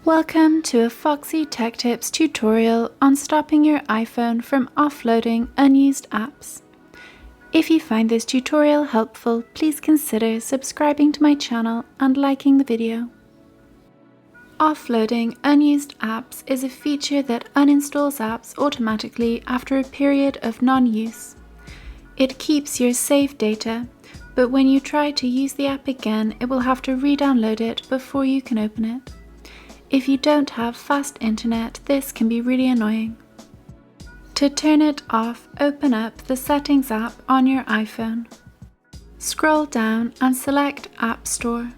Welcome to a Foxy Tech Tips tutorial on stopping your iPhone from offloading unused apps. If you find this tutorial helpful, please consider subscribing to my channel and liking the video. Offloading unused apps is a feature that uninstalls apps automatically after a period of non-use. It keeps your saved data, but when you try to use the app again, it will have to re-download it before you can open it. If you don't have fast internet, this can be really annoying. To turn it off, open up the Settings app on your iPhone. Scroll down and select App Store.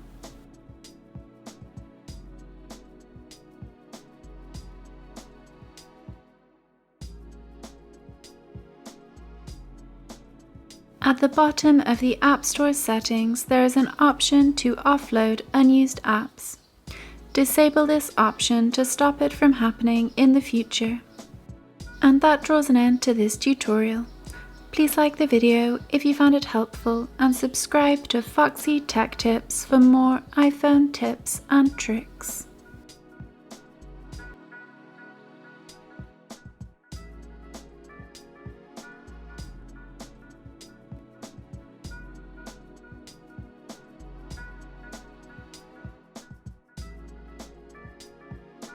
At the bottom of the App Store settings, there is an option to offload unused apps. Disable this option to stop it from happening in the future. And that draws an end to this tutorial. Please like the video if you found it helpful and subscribe to Foxy Tech Tips for more iPhone tips and tricks.